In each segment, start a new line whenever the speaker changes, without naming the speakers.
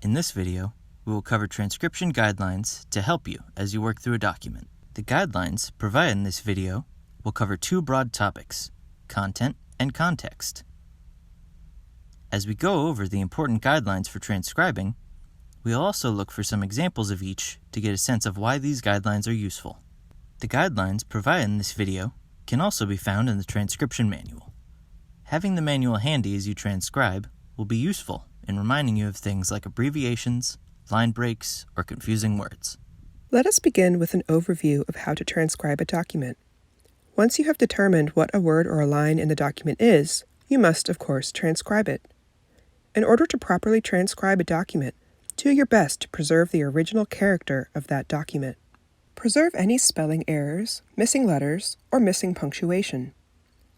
In this video, we will cover transcription guidelines to help you as you work through a document. The guidelines provided in this video will cover two broad topics, content and context. As we go over the important guidelines for transcribing, we'll also look for some examples of each to get a sense of why these guidelines are useful. The guidelines provided in this video can also be found in the Transcription Manual. Having the manual handy as you transcribe will be useful in reminding you of things like abbreviations, line breaks, or confusing words.
Let us begin with an overview of how to transcribe a document. Once you have determined what a word or a line in the document is, you must, of course, transcribe it. In order to properly transcribe a document, do your best to preserve the original character of that document. Preserve any spelling errors, missing letters, or missing punctuation.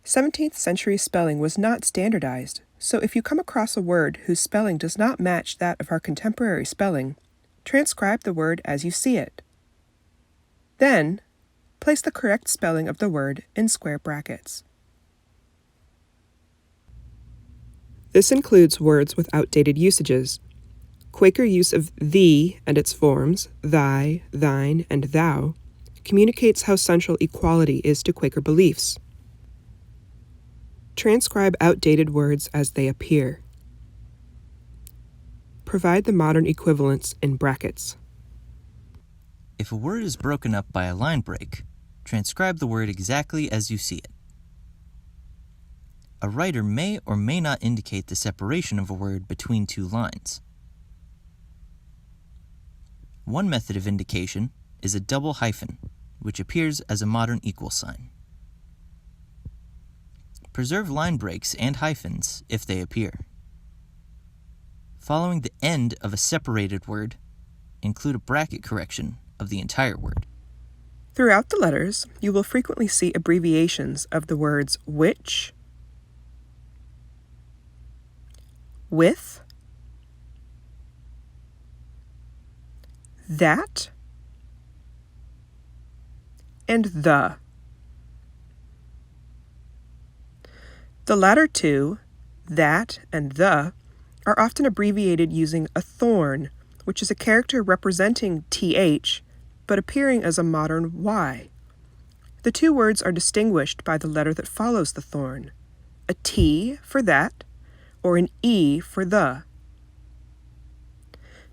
17th century spelling was not standardized, so if you come across a word whose spelling does not match that of our contemporary spelling, transcribe the word as you see it. Then, place the correct spelling of the word in square brackets. This includes words with outdated usages. Quaker use of thee and its forms, thy, thine, and thou, communicates how central equality is to Quaker beliefs. Transcribe outdated words as they appear. Provide the modern equivalents in brackets.
If a word is broken up by a line break, transcribe the word exactly as you see it. A writer may or may not indicate the separation of a word between two lines. One method of indication is a double hyphen, which appears as a modern equal sign. Preserve line breaks and hyphens if they appear. Following the end of a separated word, include a bracket correction of the entire word.
Throughout the letters, you will frequently see abbreviations of the words which, with, that, and the. The latter two, that and the, are often abbreviated using a thorn, which is a character representing th, but appearing as a modern y. The two words are distinguished by the letter that follows the thorn, a t for that, or an e for the.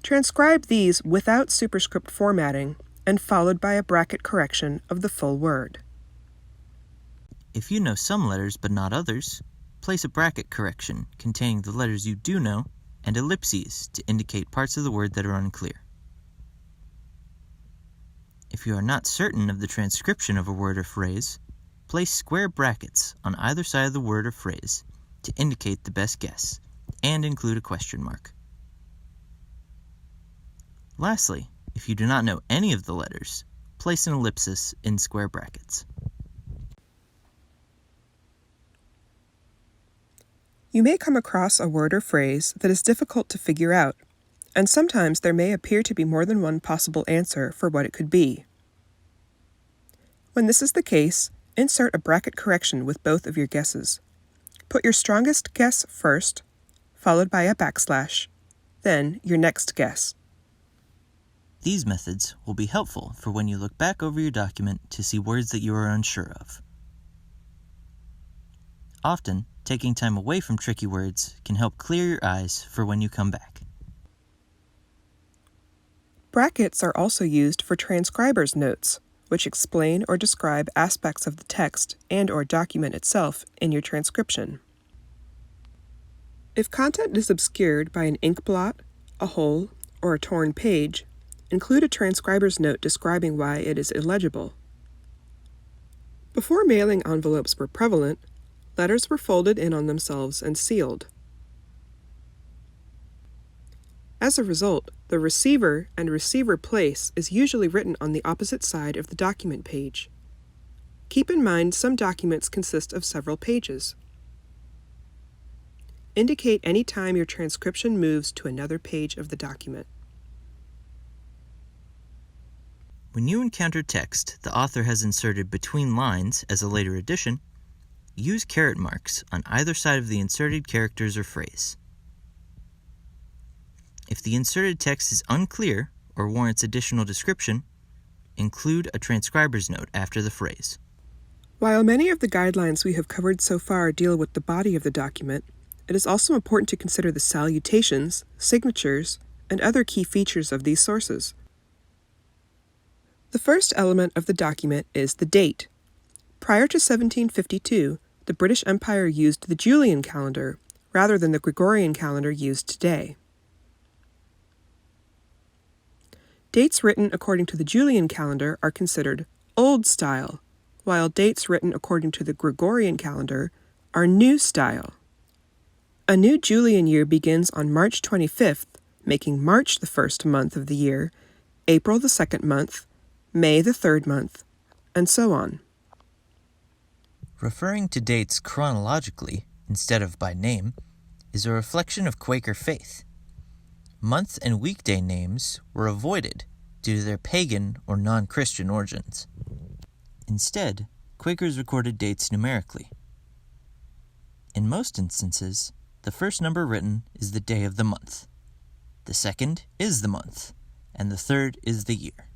Transcribe these without superscript formatting and followed by a bracket correction of the full word.
If you know some letters but not others, place a bracket correction containing the letters you do know and ellipses to indicate parts of the word that are unclear. If you are not certain of the transcription of a word or phrase, place square brackets on either side of the word or phrase to indicate the best guess, and include a question mark. Lastly, if you do not know any of the letters, place an ellipsis in square brackets.
You may come across a word or phrase that is difficult to figure out, and sometimes there may appear to be more than one possible answer for what it could be. When this is the case, insert a bracket correction with both of your guesses. Put your strongest guess first, followed by a backslash, then your next guess.
These methods will be helpful for when you look back over your document to see words that you are unsure of. Often, taking time away from tricky words can help clear your eyes for when you come back.
Brackets are also used for transcribers' notes, which explain or describe aspects of the text and/or document itself in your transcription. If content is obscured by an ink blot, a hole, or a torn page, include a transcriber's note describing why it is illegible. Before mailing envelopes were prevalent, letters were folded in on themselves and sealed. As a result, the receiver and receiver place is usually written on the opposite side of the document page. Keep in mind some documents consist of several pages. Indicate any time your transcription moves to another page of the document.
When you encounter text the author has inserted between lines as a later addition, use caret marks on either side of the inserted characters or phrase. If the inserted text is unclear or warrants additional description, include a transcriber's note after the phrase.
While many of the guidelines we have covered so far deal with the body of the document, it is also important to consider the salutations, signatures, and other key features of these sources. The first element of the document is the date. Prior to 1752, the British Empire used the Julian calendar rather than the Gregorian calendar used today. Dates written according to the Julian calendar are considered Old Style, while dates written according to the Gregorian calendar are New Style. A new Julian year begins on March 25th, making March the first month of the year, April the second month, May the third month, and so on.
Referring to dates chronologically instead of by name is a reflection of Quaker faith. Month and weekday names were avoided due to their pagan or non-Christian origins. Instead, Quakers recorded dates numerically. In most instances, the first number written is the day of the month, the second is the month, and the third is the year.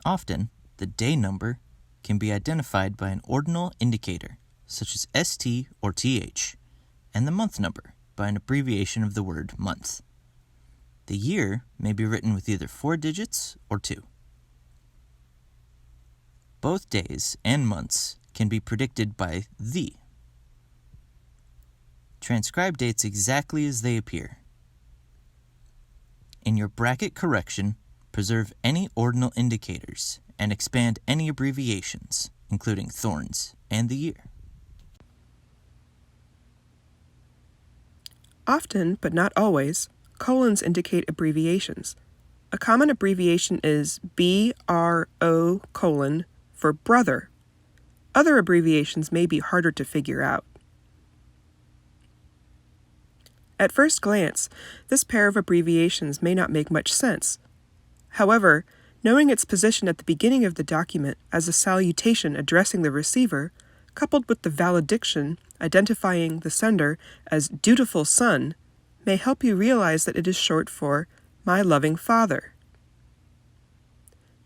Often, the day number can be identified by an ordinal indicator, such as ST or TH, and the month number by an abbreviation of the word month. The year may be written with either 4 digits or 2. Both days and months can be predicted by the. Transcribe dates exactly as they appear. In your bracket correction, preserve any ordinal indicators and expand any abbreviations, including thorns and the year.
Often, but not always, colons indicate abbreviations. A common abbreviation is BRO colon for brother. Other abbreviations may be harder to figure out. At first glance, this pair of abbreviations may not make much sense. However, knowing its position at the beginning of the document as a salutation addressing the receiver, coupled with the valediction identifying the sender as dutiful son, may help you realize that it is short for my loving father.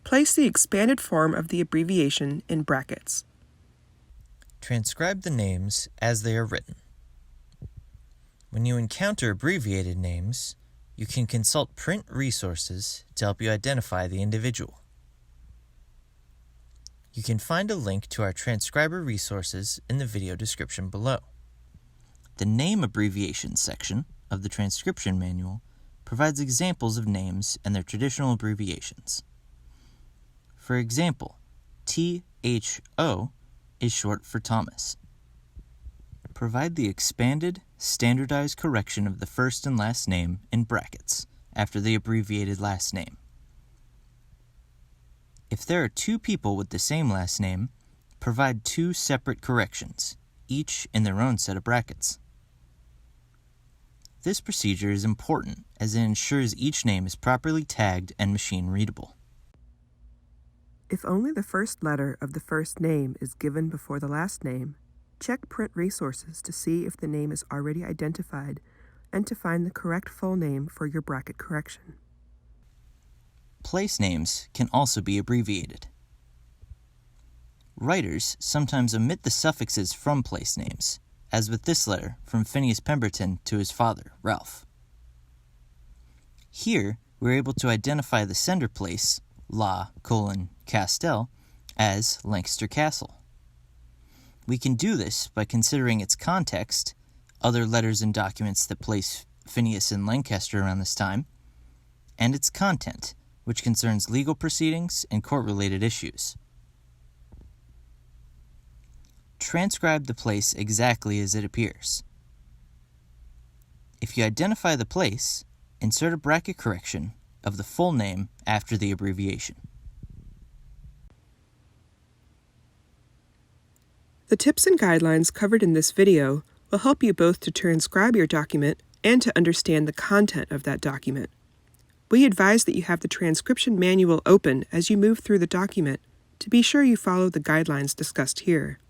Place the expanded form of the abbreviation in brackets.
Transcribe the names as they are written. When you encounter abbreviated names, you can consult print resources to help you identify the individual. You can find a link to our transcriber resources in the video description below. The Name Abbreviations section of the Transcription Manual provides examples of names and their traditional abbreviations. For example, THO is short for Thomas. Provide the expanded, standardized correction of the first and last name in brackets after the abbreviated last name. If there are 2 people with the same last name, provide 2 separate corrections, each in their own set of brackets. This procedure is important as it ensures each name is properly tagged and machine readable.
If only the first letter of the first name is given before the last name, check print resources to see if the name is already identified and to find the correct full name for your bracket correction.
Place names can also be abbreviated. Writers sometimes omit the suffixes from place names, as with this letter from Phineas Pemberton to his father, Ralph. Here, we're able to identify the sender place, Castel, as Lancaster Castle. We can do this by considering its context, other letters and documents that place Phineas in Lancaster around this time, and its content, which concerns legal proceedings and court-related issues. Transcribe the place exactly as it appears. If you identify the place, insert a bracket correction of the full name after the abbreviation.
The tips and guidelines covered in this video will help you both to transcribe your document and to understand the content of that document. We advise that you have the transcription manual open as you move through the document to be sure you follow the guidelines discussed here.